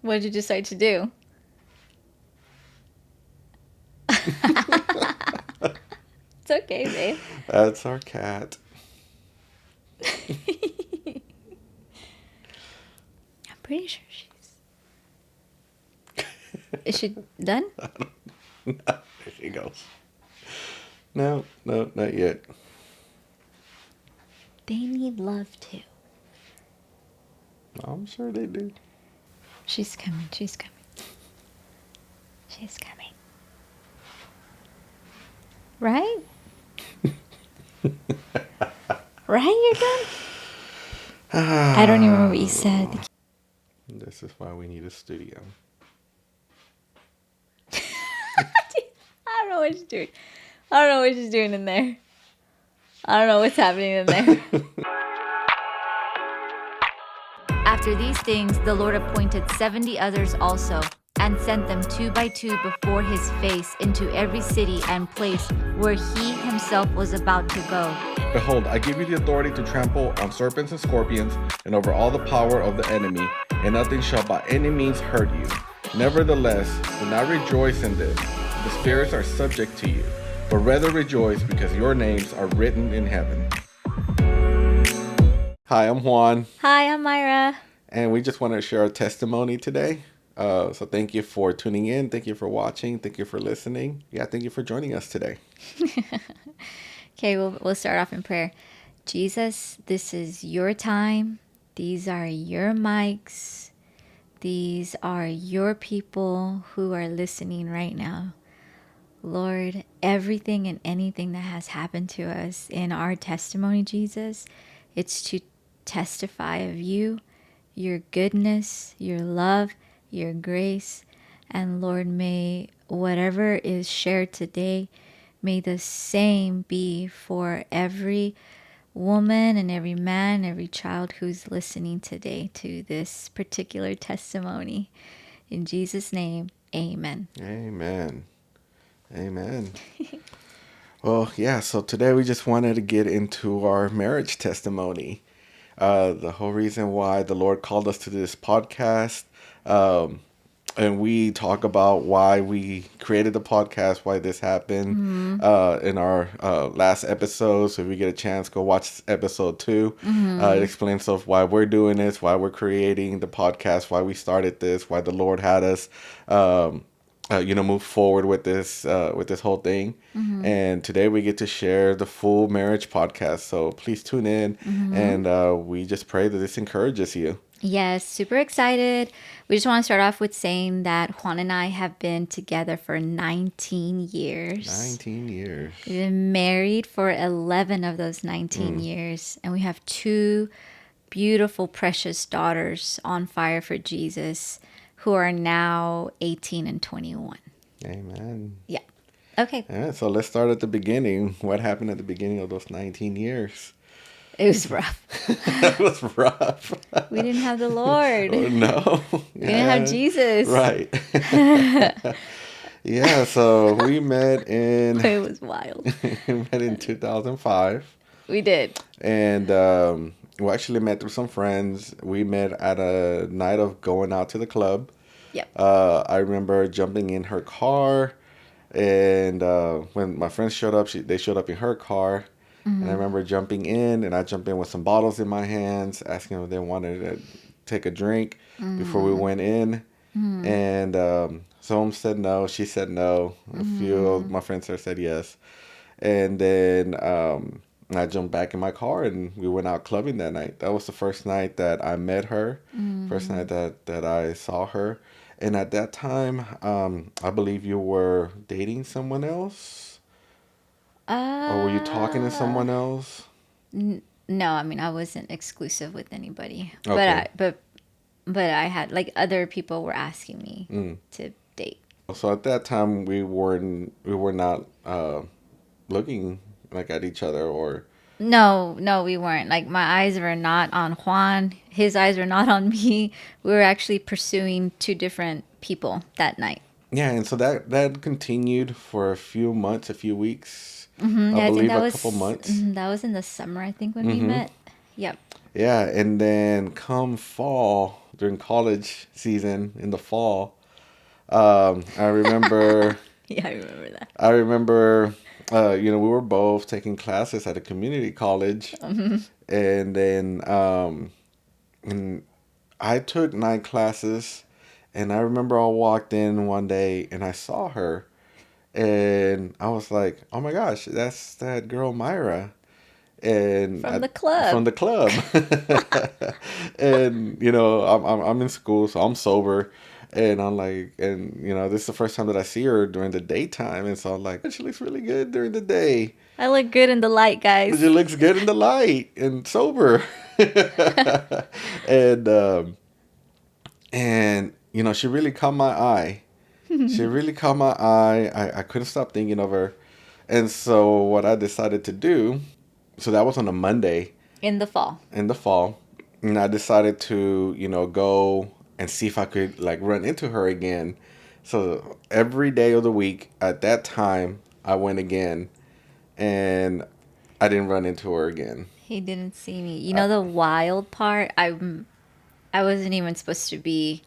What did you decide to do? It's okay, babe. That's our cat. I'm pretty sure she's... Is she done? There she goes. No, not yet. They need love too. I'm sure they do. She's coming. She's coming. She's coming. Right? Right? You're done? I don't even remember what you said. This is why we need a studio. I don't know what she's doing. I don't know what she's doing in there. I don't know what's happening in there. After these things, the Lord appointed 70 others also, and sent them 2 by 2 before his face into every city and place where he himself was about to go. Behold, I give you the authority to trample on serpents and scorpions, and over all the power of the enemy, and nothing shall by any means hurt you. Nevertheless, do not rejoice in this. The spirits are subject to you, but rather rejoice because your names are written in heaven. Hi, I'm Juan, Hi, I'm Mayra. and we just want to share our testimony today. So thank you for tuning in. Thank you for watching. Thank you for listening. Yeah, thank you for joining us today. Okay, we'll start off in prayer. Jesus, this is your time. These are your mics. These are your people who are listening right now. Lord, everything and anything that has happened to us in our testimony, Jesus, it's to testify of you, your goodness, your love, your grace. And Lord, may whatever is shared today, may the same be for every woman and every man, every child who's listening today to this particular testimony. In Jesus' name, amen. Amen. Amen. Well, yeah, so today we just wanted to get into our marriage testimony. The whole reason why the Lord called us to this podcast. And we talk about why we created the podcast, why this happened in our last episode. So if you get a chance, go watch episode 2. It explains of why we're doing this, why we're creating the podcast, why we started this, why the Lord had us, move forward with this whole thing. And today we get to share the full marriage podcast. So please tune in, and we just pray that this encourages you. Yes, super excited. We just want to start off with saying that Juan and I have been together for 19 years. 19 years. We've been married for 11 of those 19 years. And we have 2 beautiful, precious daughters on fire for Jesus who are now 18 and 21. Amen. Yeah. Okay. Yeah, so let's start at the beginning. What happened at the beginning of those 19 years? It was rough. It was rough. We didn't have the Lord. Oh, no. We didn't have Jesus. Right. Yeah, so we met in It was wild. we met in 2005. We did. And we actually met through some friends. We met at a night of going out to the club. Yep. I remember jumping in her car, and when my friends showed up, they showed up in her car. And I remember jumping in, and I jumped in with some bottles in my hands, asking if they wanted to take a drink before we went in. And some said no, she said no. A few of my friends there said yes. And then I jumped back in my car, and we went out clubbing that night. That was the first night that I met her, first night that I saw her. And at that time, I believe you were dating someone else? Or were you talking to someone else? No, I mean I wasn't exclusive with anybody, Okay. but I had like other people were asking me to date. So at that time, we were not looking like at each other, or No, we weren't. Like my eyes were not on Juan. His eyes were not on me. We were actually pursuing 2 different people that night. yeah. And so that continued for a few months, a few weeks. I Yeah, I think believe that a was couple months. that was in the summer. I think when we met. Yep. Yeah, and then come fall, during college season in the fall. I remember, Yeah, I remember that. I remember, we were both taking classes at a community college, and then and I took night classes, and I remember I walked in one day and I saw her, and I was like, "Oh my gosh, that's that girl Mayra." And From I, the club. from the club. And I'm in school, so I'm sober, and I'm like, and this is the first time that I see her during the daytime, and so I'm like, she looks really good during the day. I look good in the light, She guys. looks good in the light and sober. and she really caught my eye. She really caught my eye. I couldn't stop thinking of her. And so what I decided to do, so that was on a Monday In the fall. in the fall, and I decided to, go and see if I could like run into her again. So every day of the week at that time, I went again, and I didn't run into her again. He didn't see me. You I, know the wild part? I wasn't even supposed to be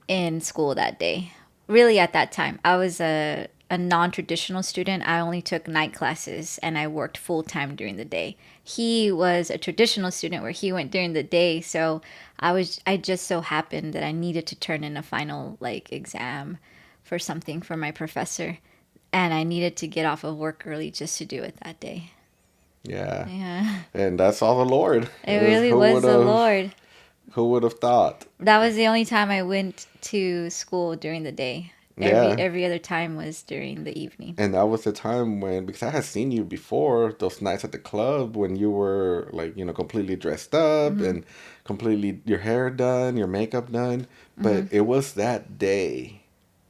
in school that day. Really, at that time, I was a non traditional student. I only took night classes and I worked full time during the day. He was a traditional student where he went during the day. So I just so happened that I needed to turn in a final like exam for something for my professor. And I needed to get off of work early just to do it that day. yeah, Yeah. and that's all the Lord. It really was the Lord. Who would have thought? That was the only time I went to school during the day. Yeah. Every other time was during the evening. And that was the time when, because I had seen you before, those nights at the club when you were like, completely dressed up and completely your hair done, your makeup done. But it was that day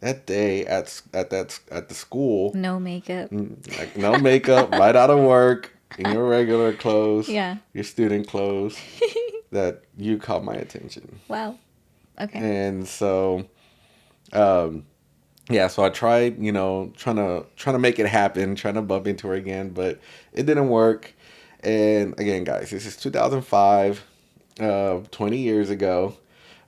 at the school, No makeup. like no makeup, right out of work, in your regular clothes, Yeah. your student clothes, that you caught my attention. Wow. Okay. And so, um, yeah, so I tried, trying to make it happen, trying to bump into her again, but it didn't work. And again, guys, this is 2005, 20 years ago.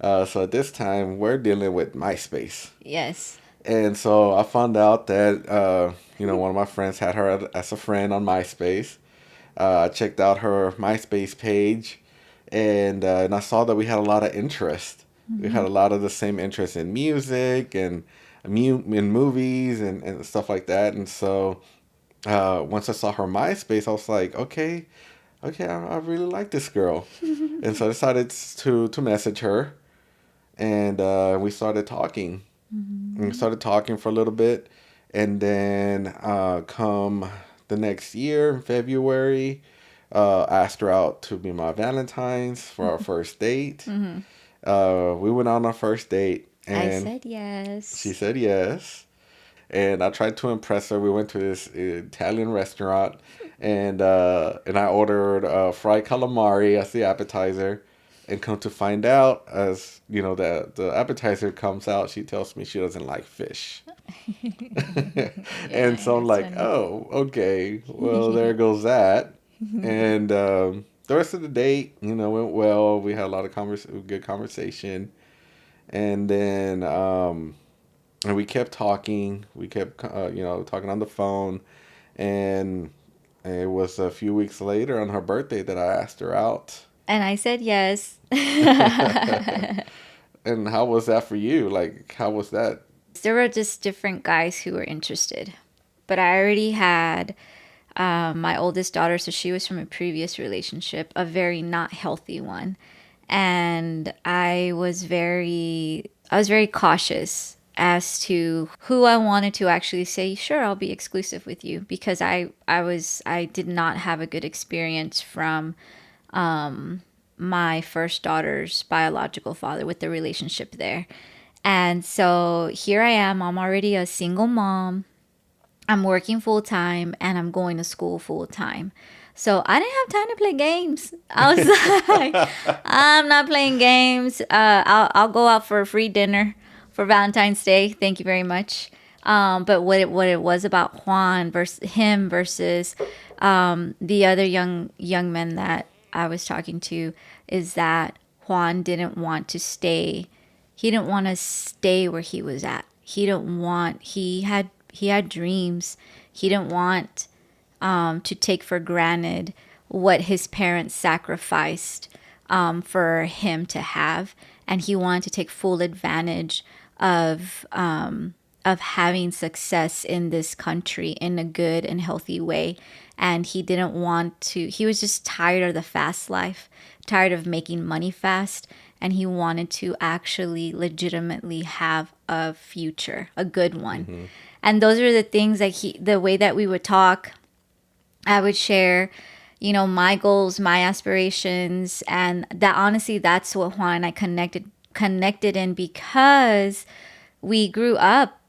So at this time, we're dealing with MySpace. Yes. And so I found out that, one of my friends had her as a friend on MySpace. I checked out her MySpace page, and I saw that we had a lot of interest. We had a lot of the same interest in music and in movies and stuff like that. And so once I saw her MySpace, I was like, okay, I really like this girl. And so I decided to message her, and we started talking. And we started talking for a little bit, and then come the next year in February, I asked her out to be my Valentine's for our first date. We went on our first date, I and said yes. she said yes. And I tried to impress her. We went to this Italian restaurant, and I ordered fried calamari as the appetizer. And come to find out, as the appetizer comes out, she tells me she doesn't like fish. And so I'm That's like, funny. oh, okay, well, there goes that. And the rest of the date, went well. We had a lot of good conversation, and then and we kept talking. We kept talking on the phone, and it was a few weeks later on her birthday that I asked her out. And I said yes. And how was that for you? Like, how was that? There were just different guys who were interested. But I already had my oldest daughter, so she was from a previous relationship, a very not healthy one. And I was very cautious as to who I wanted to actually say, sure, I'll be exclusive with you, because I did not have a good experience from my first daughter's biological father with the relationship there. And so here I am, I'm already a single mom. I'm working full time and I'm going to school full time. So I didn't have time to play games. I was like, I'm not playing games. I'll go out for a free dinner for Valentine's Day. Thank you very much. But what it was about Juan versus him versus the other young men that I was talking to is that Juan didn't want to stay. He didn't want to stay where he was at. He had dreams. He didn't want to take for granted what his parents sacrificed for him to have, and he wanted to take full advantage of having success in this country in a good and healthy way. And he didn't want to. He was just tired of the fast life, tired of making money fast, and he wanted to actually legitimately have a future, a good one. And those are the things that the way that we would talk, I would share, my goals, my aspirations, and that honestly, that's what Juan and I connected in, because we grew up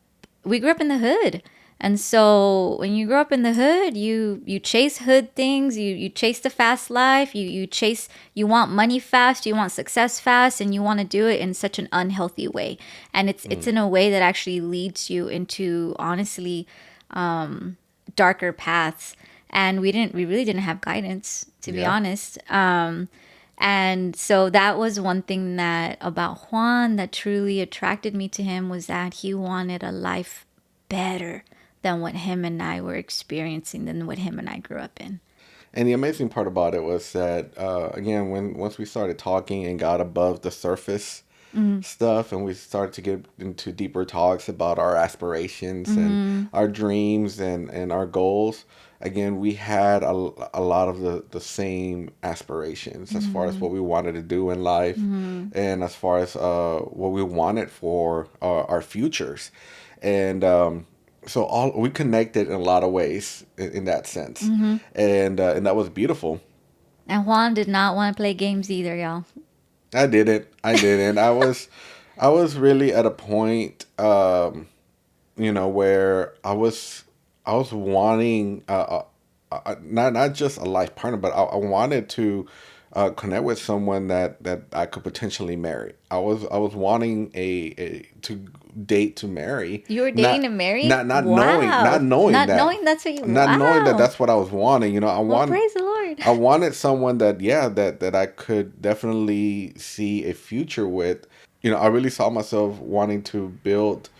in the hood. And so when you grow up in the hood, you chase hood things, you chase the fast life, you want money fast, you want success fast, and you want to do it in such an unhealthy way. And it's in a way that actually leads you into, honestly, darker paths. And we really didn't have guidance, to be honest. And so that was one thing that about Juan that truly attracted me to him, was that he wanted a life better than what him and I were experiencing, than what him and I grew up in. And the amazing part about it was that, again, once we started talking and got above the surface stuff, and we started to get into deeper talks about our aspirations and our dreams and our goals, again, we had a lot of the same aspirations as far as what we wanted to do in life, and as far as what we wanted for our futures. And so all we connected in a lot of ways in that sense, and that was beautiful. And Juan did not want to play games either, y'all. I didn't. I didn't. I was really at a point, where I was wanting, not just a life partner, but I wanted to connect with someone that I could potentially marry. I was wanting a to date to marry. You were dating Not to marry? not knowing Wow. Not that knowing that's what you, not knowing that wow. that's what I was wanting. Well, praise the Lord. I wanted someone that, yeah, that I could definitely see a future with. I really saw myself wanting to build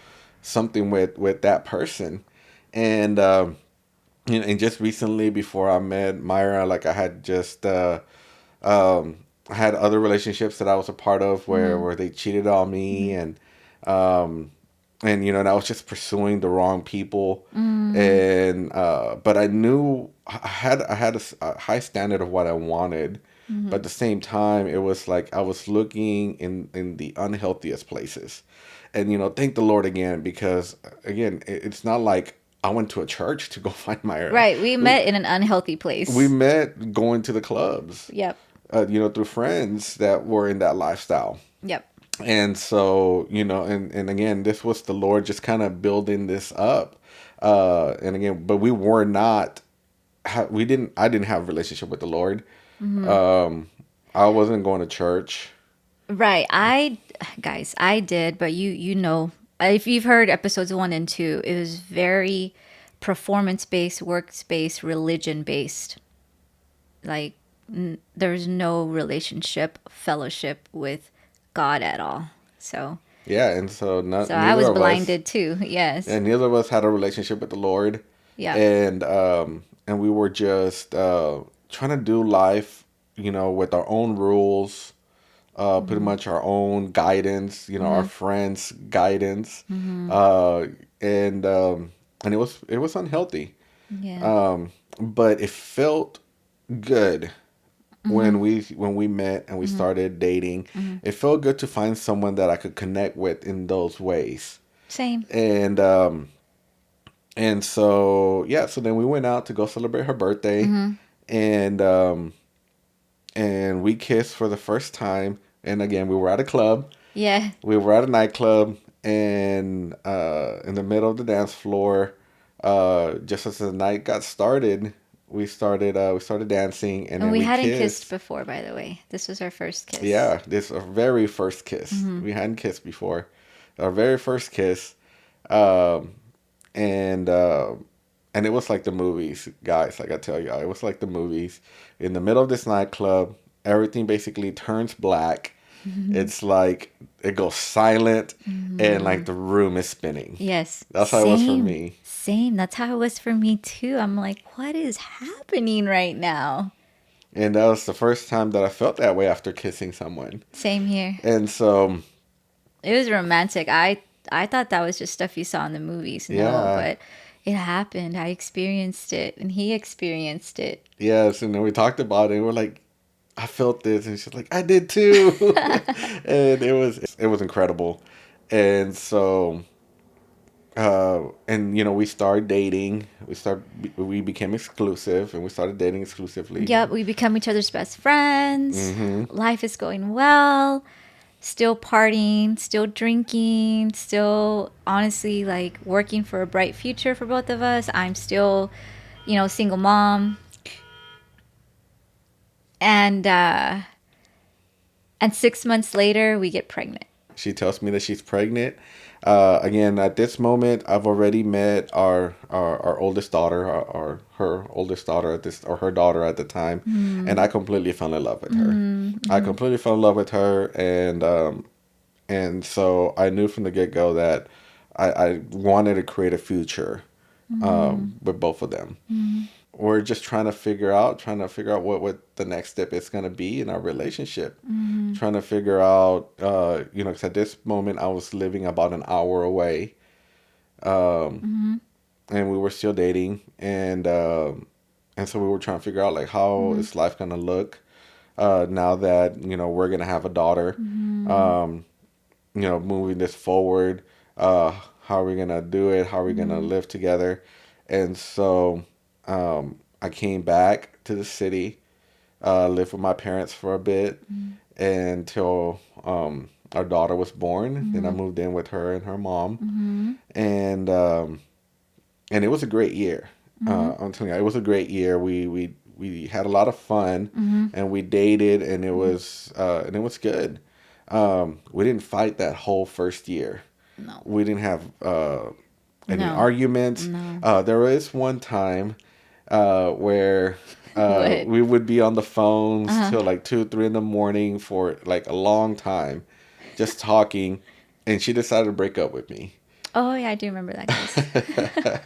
something with that person. And and just recently, before I met Mayra, like I had just I had other relationships that I was a part of where they cheated on me, um and I was just pursuing the wrong people. And but I knew I had a high standard of what I wanted. But at the same time, it was like I was looking in the unhealthiest places. And thank the Lord again, because again, it's not like I went to a church to go find Myra. Right. We met in an unhealthy We place. met going to the clubs, Yep. through friends that were in that lifestyle. Yep. And so, and again, this was the Lord just kind of building this up. And again, but we were not, I didn't have a relationship with the Lord. Um, I wasn't going to church. Right. Guys, I did, but if you've heard episodes 1 and 2, it was very performance based, works based, religion based. Like, there's no relationship, fellowship with God at all. So, Yeah. And so so I neither was of us, blinded too. Yes. and neither of us had a relationship with the Lord. Yep. And we were just, trying to do life, with our own rules, pretty much our own guidance, our friends' guidance, uh, and it was unhealthy, Yeah. but it felt good when we met and we started dating. It felt good to find someone that I could connect with in those ways, Same. and so yeah, so then we went out to go celebrate her birthday, and we kissed for the first time. And again, we were at a club. Yeah. We were at a nightclub, and in the middle of the dance floor, just as the night got started, we started dancing, and And then we we hadn't kissed kissed. before, by the way. This was our first kiss. Yeah, this our very first kiss. We hadn't kissed before. Our very first kiss, um, and it was like the movies, guys. Like I tell y'all, it was like the movies. In the middle of this nightclub, everything basically turns black. It's like it goes silent and Mm-hmm. like the room is spinning. Yes, That's how it was for same, me. same. That's how it was for me too. I'm like, what is happening right now? And that was the first time that I felt that way after kissing someone. Same here. And so, It was romantic. I thought that was just stuff you saw in the movies. No, yeah, but it happened. I experienced it, and he experienced it. yes. And then we talked about it. And we're like, I felt this, and she's like, I did too. And it was incredible. And so, and we started dating. We became exclusive, and we started dating exclusively. Yep, we become each other's best friends. Mm-hmm. Life is going well. Still partying, still drinking, still honestly like working for a bright future for both of us. I'm still, single mom. And 6 months later we get pregnant. She tells me that she's pregnant. Again, at this moment, I've already met our oldest daughter, her oldest daughter at this, or her daughter at the time, and I completely fell in love with her. I Mm-hmm. completely fell in love with her, and so I knew from the get go that I wanted to create a future with both of them. We're just trying to figure out what the next step is going to be in our relationship. Trying to figure out, 'cause at this moment I was living about an hour away, and we were still dating, and so we were trying to figure out like how is life going to look now that we're going to have a daughter, moving this forward. How are we going to do it? How are we going to live together? And so I came back to the city, lived with my parents for a bit until our daughter was born. Then I moved in with her and her mom, and it was a great year. I'm telling you, it was a great year. We had a lot of fun, and we dated, and it was good. We didn't fight that whole first year. No. We didn't have any No. arguments. No. There was one time where What? we would be on the phones Uh-huh. till like 2, 3 in the morning for like a long time, just talking, and she decided to break up with me. Oh yeah, I do remember that case.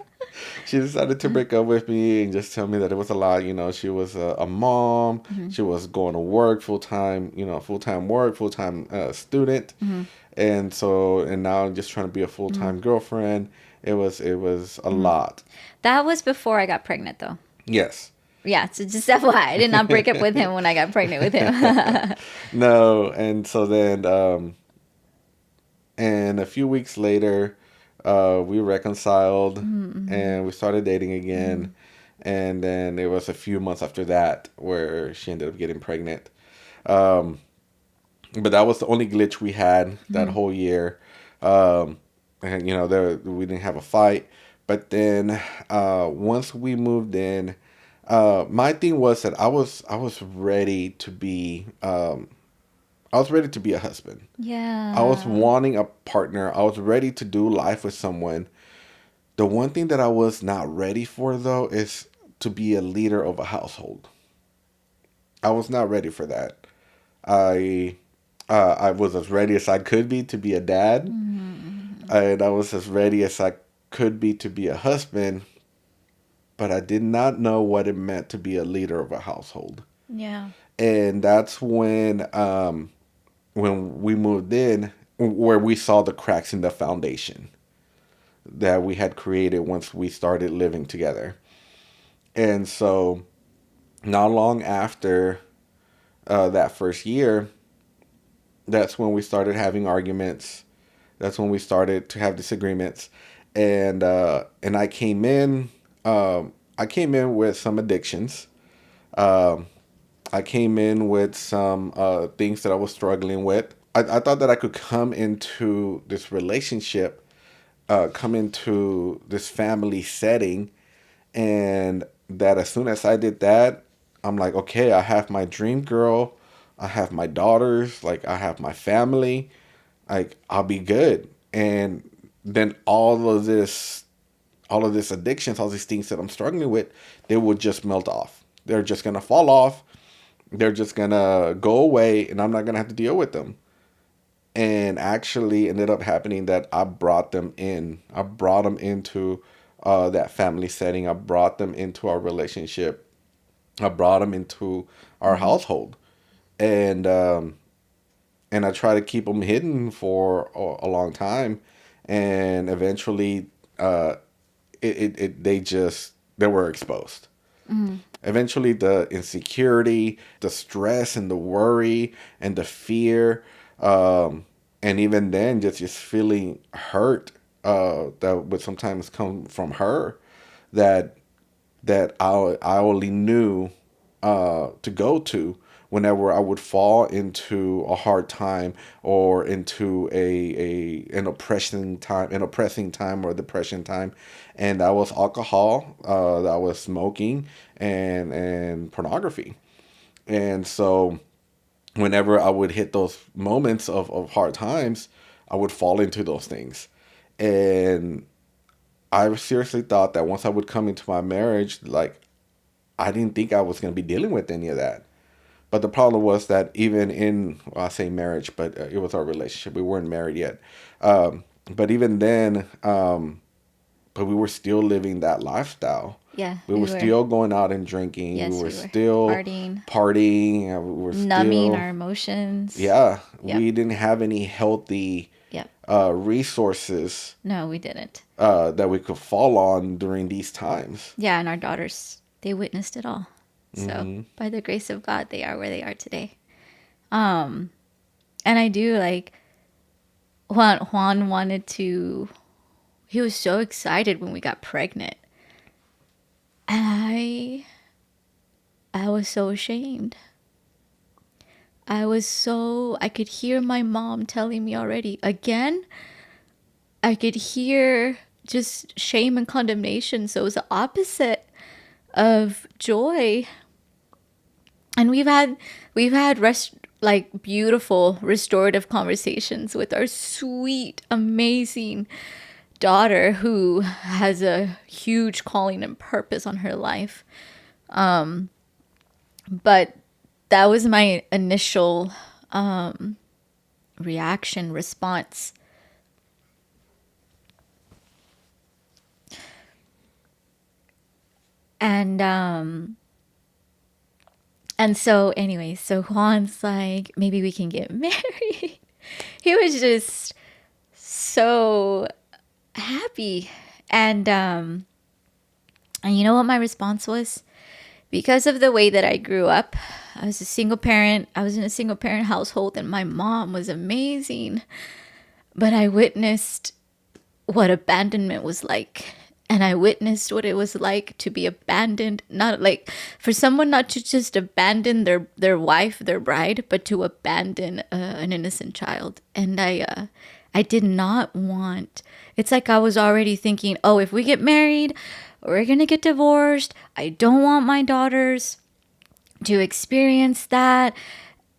She decided to break up with me and just tell me that it was a lot. She was a mom. She was going to work full time. Full time work, full time student, and now I'm just trying to be a full time girlfriend. It was a lot. That was before I got pregnant though. Yes. Yeah, so just FYI, I did not break up with him when I got pregnant with him. No, and so then, and a few weeks later, we reconciled and we started dating again. And then it was a few months after that where she ended up getting pregnant. Um, but that was the only glitch we had that whole year. And we didn't have a fight. But then once we moved in, my thing was that I was ready to be I was ready to be a husband. I was Yeah. wanting a partner. I was ready to do life with someone. The one thing that I was not ready for though is to be a leader of a household. I was not ready for that. I I was as ready as I could be to be a dad, and I was as ready as I could be to be a husband, but I did not know what it meant to be a leader of a household. Yeah. And that's when we moved in, where we saw the cracks in the foundation that we had created once we started living together. And so, not long after that first year, that's when we started having arguments. That's when we started to have disagreements, and I came in. I came in with some addictions. Um, I came in with some things that I was struggling with. I thought that I could come into this relationship, come into this family setting, and that as soon as I did that, I'm like, okay, I have my dream girl, I have my daughters, like I have my family, like I'll be good. And then all of this addictions, all these things that I'm struggling with, they would just melt off. They're just gonna fall off. They're just gonna go away, and I'm not gonna have to deal with them. And actually ended up happening that I brought them in. I brought them into that family setting. I brought them into our relationship. I brought them into our Mm-hmm. household. And and I try to keep them hidden for a long time, and eventually, uh, they were exposed. Mm-hmm. Eventually, the insecurity, the stress, and the worry, and the fear, um, and even then, just feeling hurt, that would sometimes come from her, that I only knew to go to whenever I would fall into a hard time or into an oppressing time or depression time, and that was alcohol, that was smoking, and pornography. And so whenever I would hit those moments of hard times, I would fall into those things. And I seriously thought that once I would come into my marriage, like, I didn't think I was going to be dealing with any of that. But the problem was that even in, well, I say marriage, but it was our relationship. We weren't married yet. But even then, but we were still living that lifestyle. Yeah, We we were were. still going out and drinking. We Yes, were we were still partying, partying. We were numbing still, our emotions. yeah, Yep. we didn't have any healthy Yep. resources No, we didn't. that we could fall on during these times. Yeah, and our daughters, they witnessed it all. So, Hmm. by the grace of God, they are where they are today. Um, and I do like Juan wanted to. He was so excited when we got pregnant, and I was so ashamed. I could hear my mom telling me already again. I could hear just shame and condemnation. So it was the opposite of joy. And we've had like beautiful restorative conversations with our sweet, amazing daughter who has a huge calling and purpose on her life. But that was my initial reaction response. And so anyway, so Juan's like, maybe we can get married. He was just so happy. And you know what my response was? Because of the way that I grew up, I was a single parent. I was in a single parent household, and my mom was amazing. But I witnessed what abandonment was like. And I witnessed what it was like to be abandoned, not like for someone not to just abandon their wife, their bride, but to abandon an innocent child. And I did not want. It's like I was already thinking, oh, if we get married, we're gonna get divorced. I don't want my daughters to experience that.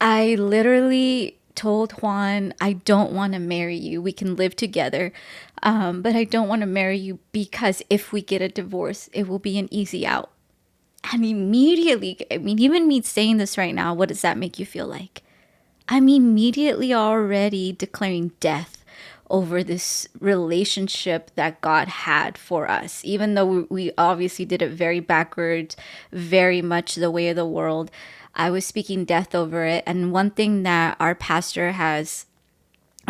I literally told Juan, I don't want to marry you. We can live together, but I don't want to marry you because if we get a divorce, it will be an easy out. And immediately, I mean, even me saying this right now, what does that make you feel like? I'm immediately already declaring death over this relationship that God had for us. Even though we obviously did it very backwards, very much the way of the world, I was speaking death over it. And one thing that our pastor has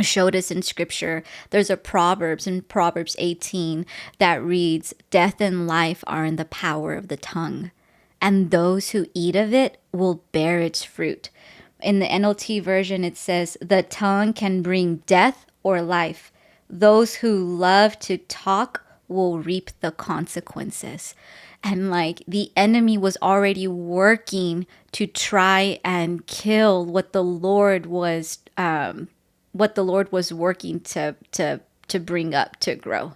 showed us in scripture, there's a Proverbs in Proverbs 18 that reads, "Death and life are in the power of the tongue, and those who eat of it will bear its fruit." In the NLT version, it says, "The tongue can bring death or life. Those who love to talk will reap the consequences." And like the enemy was already working to try and kill what the Lord was working to bring up to grow.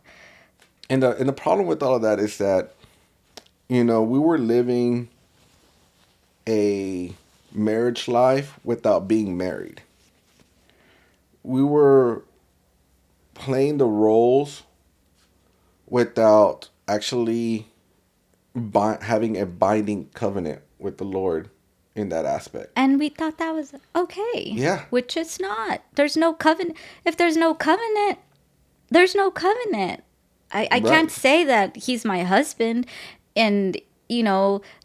And the problem with all of that is that, we were living a marriage life without being married. We were playing the roles without actually having a binding covenant with the Lord in that aspect. And we thought that was okay, Yeah. which it's not. There's no covenant. If there's no covenant, there's no covenant. I can't Right. say that he's my husband and,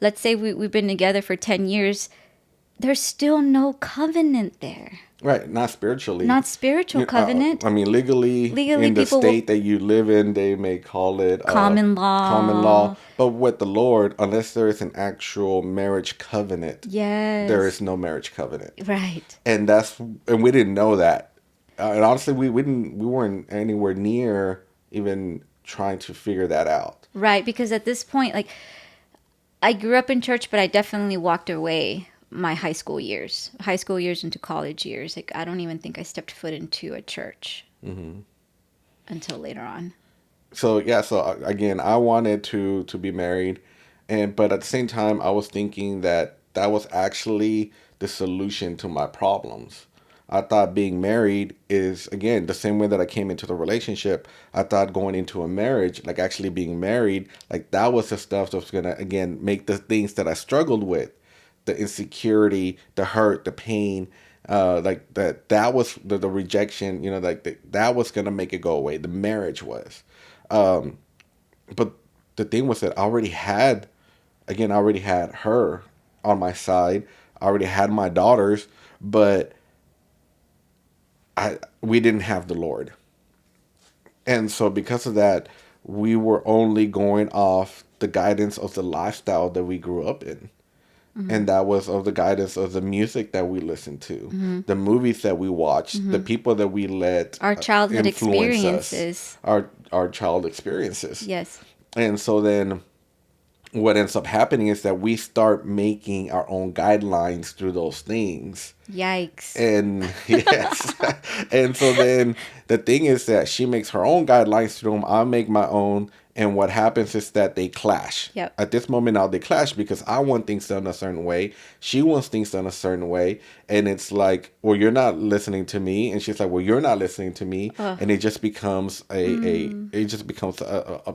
let's say we've been together for 10 years. There's still no covenant there. Right. Not spiritually. Not spiritual covenant. I mean, legally, Legally, in the people will state that you live in, they may call it common common law. law. But with the Lord, unless there is an actual marriage covenant, there Yes. is no marriage covenant. Right. And we didn't know that. And honestly, we weren't anywhere near even trying to figure that out. Right. Because at this point, like, I grew up in church, but I definitely walked away my high school years into college years. Like, I don't even think I stepped foot into a church until later on. So yeah, again, I wanted to be married, but at the same time, I was thinking that that was actually the solution to my problems. I thought being married is, again, the same way that I came into the relationship. I thought going into a marriage, like actually being married, like that was the stuff that was gonna, again, make the things that I struggled with, the insecurity, the hurt, the pain, like that was the rejection, like that was gonna make it go away. The marriage was. Um, but the thing was that I already had her on my side. I already had my daughters, but we didn't have the Lord. And so because of that, we were only going off the guidance of the lifestyle that we grew up in. And that was of the guidance of the music that we listened to, the movies that we watched, the people that we let Our childhood influence us, experiences. our child experiences. Yes. And so then what ends up happening is that we start making our own guidelines through those things. Yikes. And yes. And so then the thing is that she makes her own guidelines through them. I make my own. And what happens is that they clash. Yep. At this moment now, they clash because I want things done a certain way. She wants things done a certain way. And it's like, well, you're not listening to me. And she's like, well, you're not listening to me. Ugh. And it just becomes it just becomes A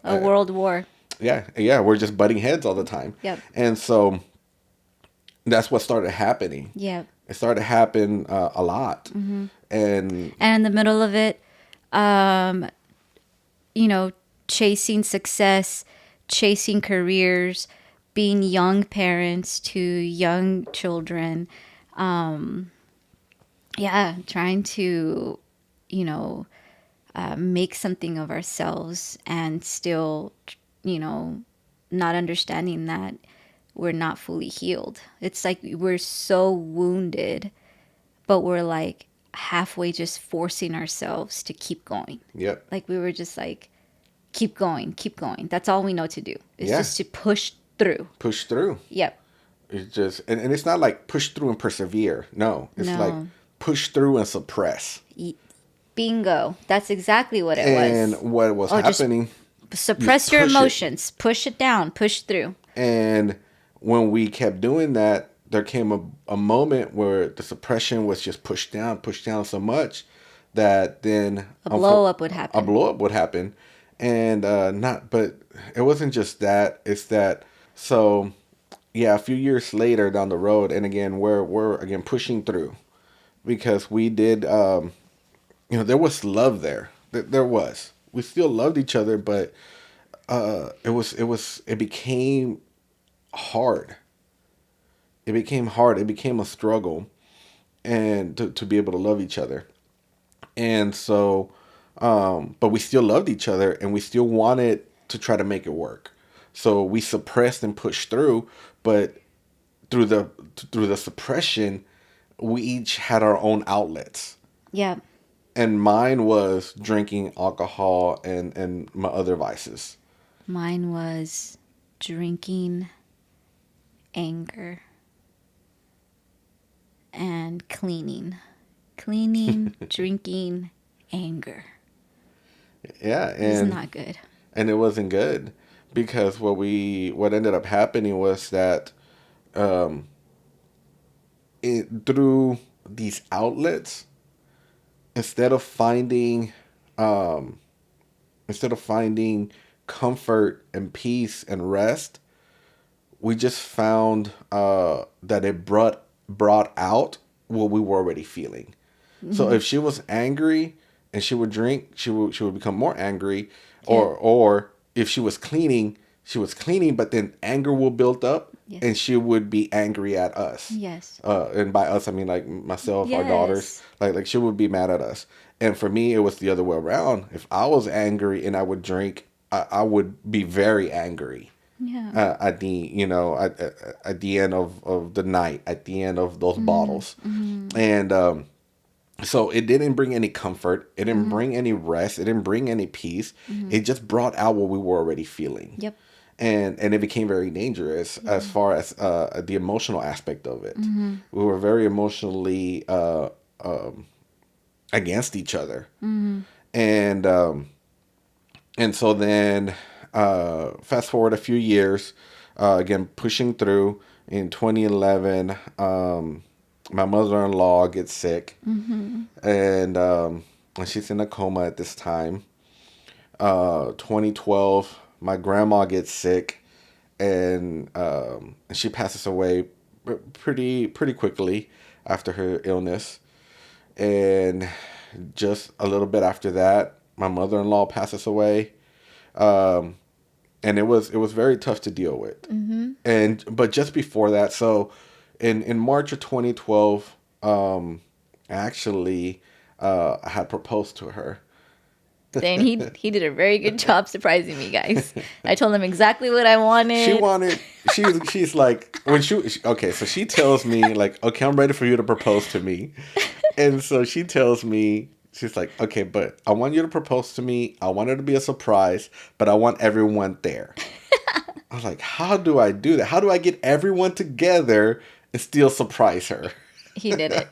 world war. yeah, we're just butting heads all the time. Yep. And so that's what started happening. Yep. It started to happen a lot. And And in the middle of it, chasing success, chasing careers, being young parents to young children. Trying to, make something of ourselves and still, not understanding that we're not fully healed. It's like we're so wounded, but we're like halfway just forcing ourselves to keep going. yep. Like we were just like, keep going, keep going. That's all we know to do is Yeah. just to push through. Push through. Yep. It's just and it's not like push through and persevere. No. It's No. like push through and suppress. Bingo. That's exactly what it And was. what was just happening, Suppress you your push it. emotions. Push it down. Push through. and when we kept doing that, there came a moment where the suppression was just pushed down so much that then A blow up would happen. a blow up would happen. And not but it wasn't just that, it's that. So yeah, a few years later down the road, and again we're again pushing through because we did there was love there. There was, we still loved each other, but it became hard. It became a struggle, and to be able to love each other. And so but we still loved each other and we still wanted to try to make it work. So we suppressed and pushed through, but through the suppression, we each had our own outlets. Yeah. And mine was drinking alcohol and my other vices. Mine was drinking, anger, and cleaning. Cleaning, drinking, anger. Yeah, It's and not good. and it wasn't good because what ended up happening was that through these outlets, instead of finding um, instead of finding comfort and peace and rest, we just found that it brought out what we were already feeling. So Mm-hmm. if she was angry and she would drink, she would become more angry, Yeah. or if she was cleaning, she was cleaning, but then anger will build up, and Yes. she would be angry at us. Yes. And by us, I mean like myself, our daughters. Yes. Like she would be mad at us. And for me, it was the other way around. If I was angry and I would drink, I would be very angry Yeah. at the at the end of the night, at the end of those Mm-hmm. bottles. Mm-hmm. And so it didn't bring any comfort. It didn't Mm-hmm. bring any rest. It didn't bring any peace. Mm-hmm. It just brought out what we were already feeling. Yep. And it became very dangerous as Yeah. far as the emotional aspect of it. Mm-hmm. We were very emotionally against each other. Mm-hmm. And so then fast forward a few years, again pushing through in 2011. My mother-in-law gets sick, Mm-hmm. and she's in a coma at this time. 2012, my grandma gets sick, and she passes away pretty quickly after her illness. And just a little bit after that, my mother-in-law passes away. Um, and it was very tough to deal with. Mm-hmm. And but just before that, so in March of 2012, actually, I had proposed to her. Then he did a very good job surprising me, guys. I told him exactly what I She wanted. wanted. She's like when okay. So she tells me like, okay, I'm ready for you to propose to me. And so she tells me, she's like, okay, but I want you to propose to me. I want it to be a surprise, but I want everyone there. I was like, how do I do that? How do I get everyone together and still surprise her? He did it.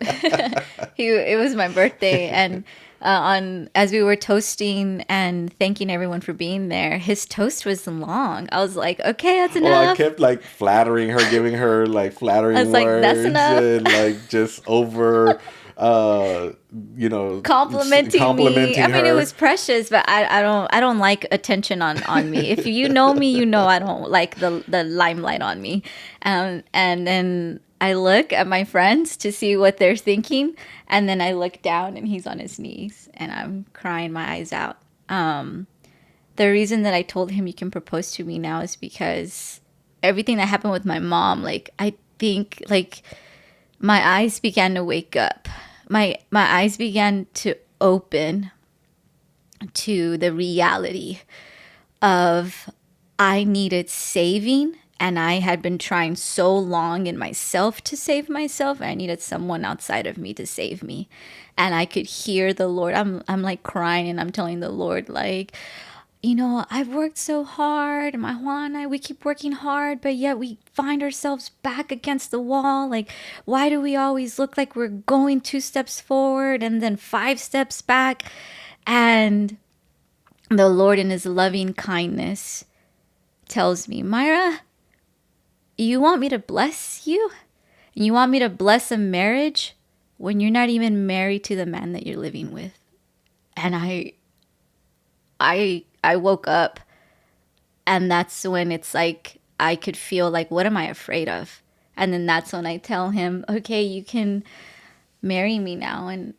It was my birthday, and on as we were toasting and thanking everyone for being there, his toast was long. I was like, okay, that's Well, I enough. kept like flattering her, giving her like I flattering was like, that's words enough. and like just over, uh, Complimenting me. I complimenting mean, it her. was precious, but I don't like attention on me. If you know me, you know I don't like the limelight on me. And then I look at my friends to see what they're thinking, and then I look down and he's on his knees, and I'm crying my eyes out. The reason that I told him you can propose to me now is because everything that happened with my mom, like I think like my eyes began to wake up. My eyes began to open to the reality of I needed saving, and I had been trying so long in myself to save myself. I needed someone outside of me to save me. And I could hear the Lord. I'm like crying, and I'm telling the Lord like, I've worked so hard. My Juan and I, we keep working hard, but yet we find ourselves back against the wall. Like, why do we always look like we're going 2 steps forward and then 5 steps back? And the Lord, in his loving kindness, tells me, Mayra, you want me to bless you? You want me to bless a marriage when you're not even married to the man that you're living with? And I woke up, and that's when it's like I could feel like, what am I afraid of? And then that's when I tell him, okay, you can marry me now. And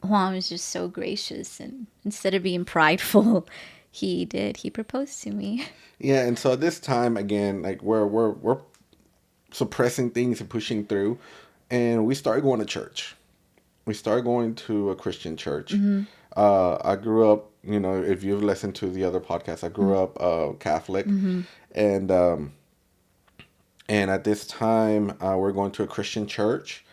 Juan was just so gracious, and instead of being prideful, he proposed to me. Yeah, and so this time again, like we're suppressing things and pushing through, and we started going to church. We started going to a Christian church. Mm-hmm. I grew up, if you've listened to the other podcasts, I grew up Catholic, Mm-hmm. and at this time we're going to a Christian church,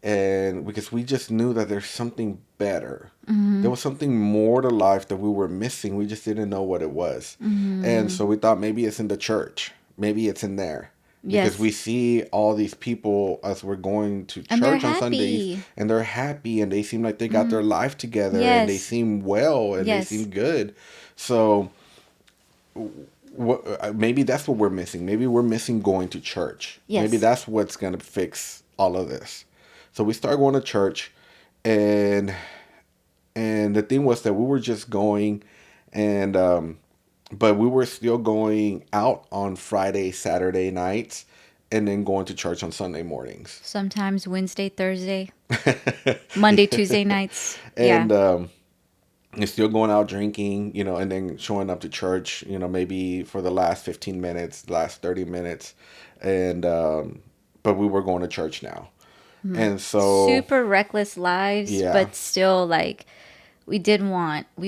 and because we just knew that there's something better. Mm-hmm. There was something more to life that we were missing. We just didn't know what it was. And Mm-hmm. so we thought maybe it's in the church. Maybe it's in there. Because Yes. we see all these people as we're going to And they're church on Sundays, happy. and they're happy and they seem like they got Mm-hmm. their life together and they Yes. seem well and they Yes. seem good. So maybe that's what we're missing. Maybe we're missing going to church. Maybe Yes. that's what's going to fix all of this. So we started going to church, and the thing was that we were just going, and but we were still going out on Friday, Saturday nights, and then going to church on Sunday mornings. Sometimes Wednesday, Thursday, Monday, Tuesday nights. Yeah. And and still going out drinking, and then showing up to church, maybe for the last 15 minutes, last 30 minutes. And, but we were going to church now. And so, Super reckless lives, yeah. but still like we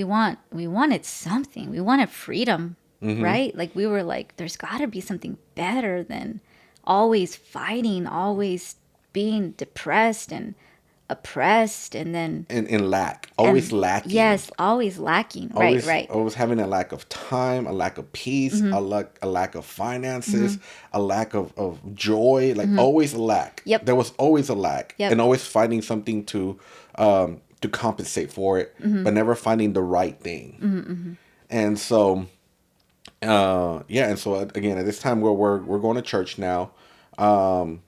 wanted something. We wanted freedom, Hmm. right? Like we were like, there's gotta be something better than always fighting, always being depressed and oppressed and then In lack, always and lacking. yes, always lacking. Right, Always, right. always having a lack of time, a lack of peace, a lack of finances, a lack of joy, like always a lack. Yep. There was always a lack, and Yep. always finding something to compensate for it, but never finding the right thing. And so, yeah, and so again, at this time we're going to church now, and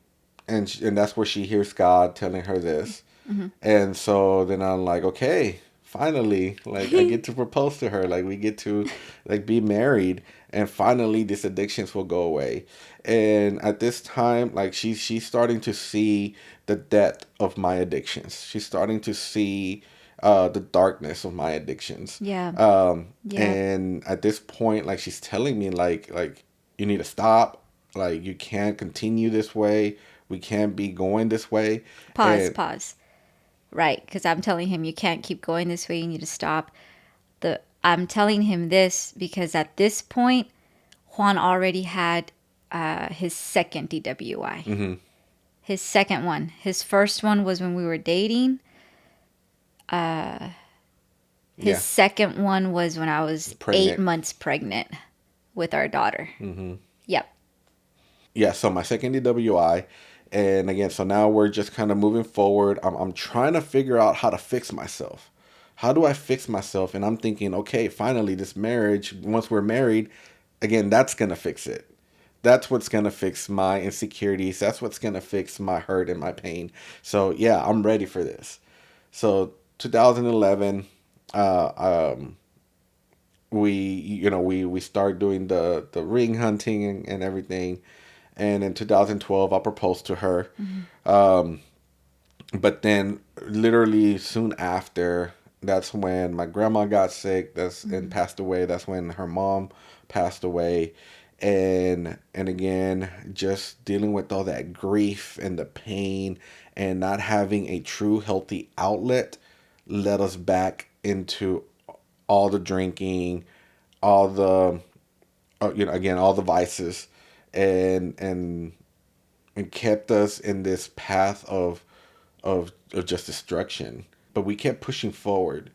that's where she hears God telling her this. And so then I'm like, okay, finally, like I get to propose to her, like we get to like be married, and finally these addictions will go away. And at this time, like she's starting to see the depth of my addictions. She's starting to see the darkness of my addictions. Yeah. Yeah. And at this point, like she's telling me, like you need to stop. Like you can't continue this way. We can't be going this way. Pause, And pause. Right, because I'm telling him you can't keep going this way, you need to stop. I'm telling him this because at this point Juan already had his second DWI. hmm His second one. His first one was when we were dating. His yeah, second one was when I was eight pregnant. months pregnant with our daughter. Yep. Yeah, so my second DWI. And again, so now we're just kind of moving forward. I'm trying to figure out how to fix myself. How do I fix myself? And I'm thinking, okay, finally, this marriage, once we're married, again, that's going to fix it. That's what's going to fix my insecurities. That's what's going to fix my hurt and my pain. So, yeah, I'm ready for this. So, 2011, we start doing the ring hunting and everything. And in 2012, I proposed to her. But then, literally soon after, that's when my grandma got sick. And passed away. That's when her mom passed away, and again, just dealing with all that grief and the pain, and not having a true healthy outlet, led us back into all the drinking, all the again, all the vices, and and kept us in this path of just destruction. But we kept pushing forward.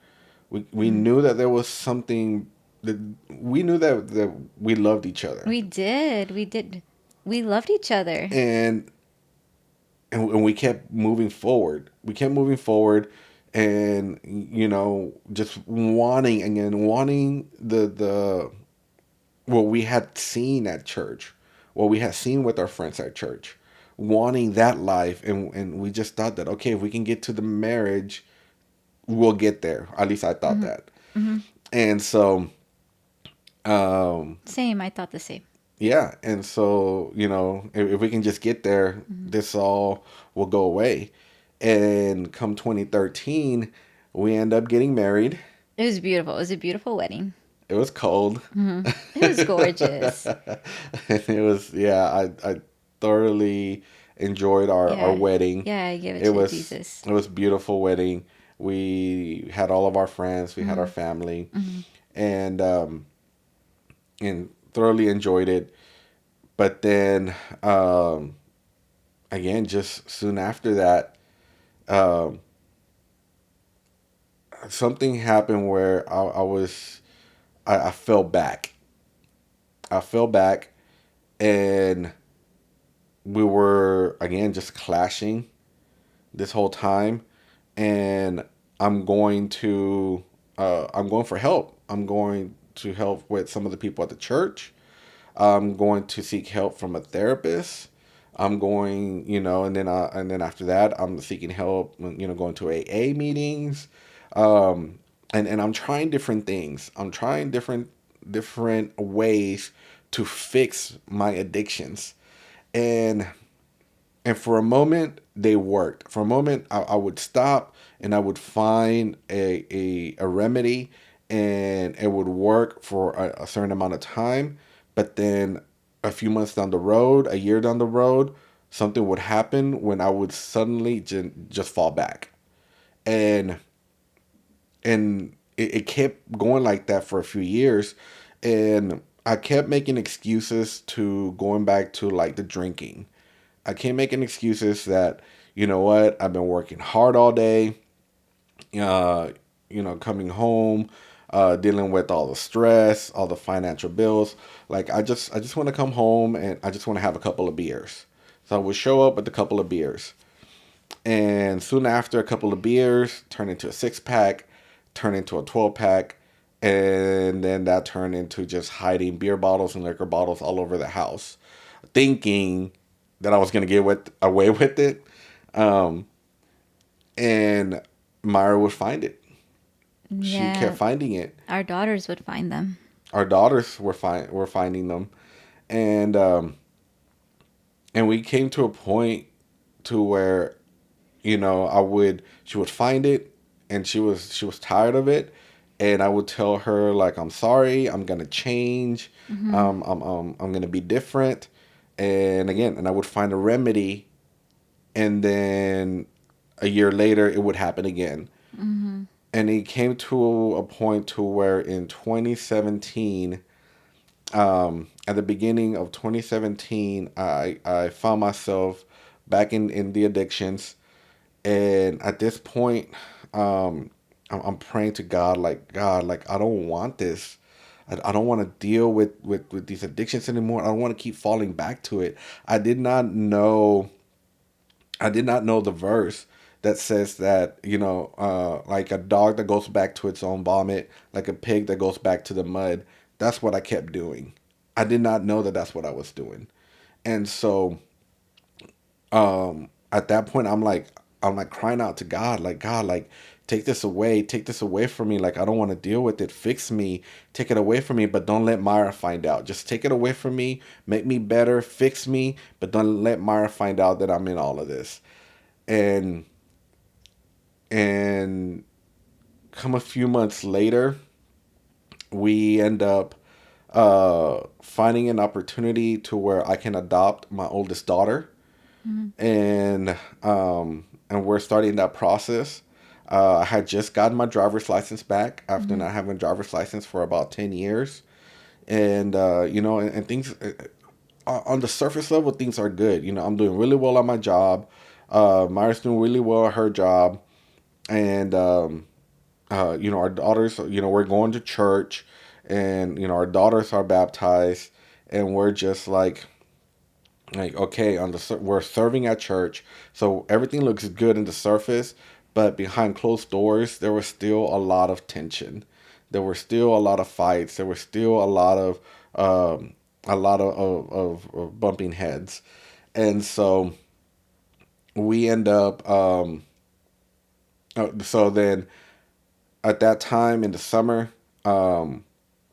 We knew that there was something that we knew that we loved each other, We did. We did. We loved each other. and and we kept moving forward. We kept moving forward, and just wanting the what we had seen at church, what we had seen with our friends at church, wanting that life, and we just thought that, okay, if we can get to the marriage, we'll get there. At least I thought that. And so, Same. I thought the same. yeah, and so if we can just get there, this all will go away. And come 2013, we end up getting married. It was beautiful. It was a beautiful wedding. It was cold. It was gorgeous. And it was, yeah, I thoroughly enjoyed our Yeah. wedding. Yeah, I give it It to was Jesus. it was a beautiful wedding. We had all of our friends, we had our family, and thoroughly enjoyed it. But then again, just soon after that, um, something happened where I fell back. I fell back, and we were again just clashing this whole time. And I'm going for help. I'm going to help with some of the people at the church. I'm going to seek help from a therapist. I'm going, and then after that, I'm seeking help, going to AA meetings. And I'm trying different things. I'm trying different different ways to fix my addictions. And for a moment they worked. For a moment I would stop and I would find a remedy, and it would work for a certain amount of time. But then a few months down the road, a year down the road, something would happen when I would suddenly just fall back. And it kept going like that for a few years. And I kept making excuses to going back to like the drinking. I kept making excuses that, you know what, I've been working hard all day, uh, coming home, dealing with all the stress, all the financial bills. Like I just want to come home and I just want to have a couple of beers. So I would show up with a couple of beers. And soon after, a couple of beers turned into a 6 pack, turned into a 12 pack, and then that turned into just hiding beer bottles and liquor bottles all over the house, thinking that I was gonna away with it. Um, and Myra would find it. She kept Yeah, finding it. our daughters would find them. Our daughters were finding them, and we came to a point to where, I would she would find it, and she was tired of it, and I would tell her like, I'm sorry, I'm gonna change, Mm-hmm. I'm gonna be different, and again, and I would find a remedy, and then a year later it would happen again. Mm-hmm. And it came to a point to where in 2017, at the beginning of 2017, I found myself back in the addictions. And at this point, I'm praying to God, like, God, like, I don't want this. I don't want to deal with these addictions anymore. I don't want to keep falling back to it. I did not know I did not know the verse that says that, like a dog that goes back to its own vomit, like a pig that goes back to the mud. That's what I kept doing. I did not know that that's what I was doing. And so, at that point, I'm like crying out to God, like, God, like, take this away from me. Like, I don't want to deal with it. Fix me, take it away from me, but don't let Myra find out. Just take it away from me, make me better, fix me, but don't let Myra find out that I'm in all of this. And and come a few months later, we end up finding an opportunity to where I can adopt my oldest daughter, Mm-hmm. and we're starting that process. I had just gotten my driver's license back after Mm-hmm. not having a driver's license for about 10 years, and and things, on the surface level, things are good. I'm doing really well on my job. Myra's doing really well at her job, and our daughters, we're going to church, and our daughters are baptized, and we're just like okay, we're serving at church, so everything looks good in the surface, but behind closed doors there was still a lot of tension. There were still a lot of fights. There was still um, a lot of bumping heads, and so we end up. So then at that time in the summer, um,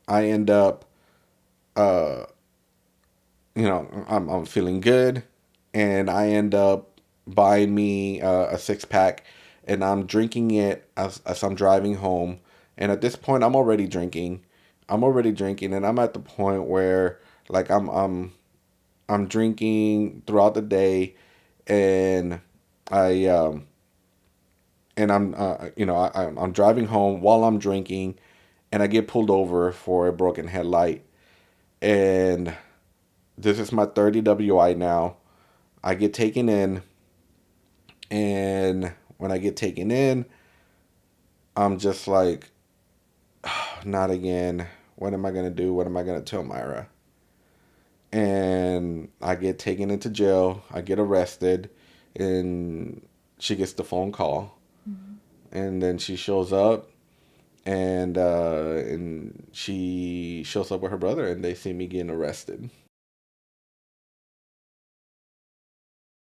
I end up, uh, I'm feeling good, and I end up buying me a 6 pack, and I'm drinking it as I'm driving home. And at this point, I'm already drinking. And I'm at the point where like I'm drinking throughout the day, and I I'm I'm driving home while I'm drinking, and I get pulled over for a broken headlight, and this is my 30 WI now. I get taken in, and when I get taken in, I'm just like, not again. What am I gonna do? What am I gonna tell Myra? And I get taken into jail. I get arrested, and she gets the phone call, Mm-hmm. and then she shows up, and she shows up with her brother, and they see me getting arrested.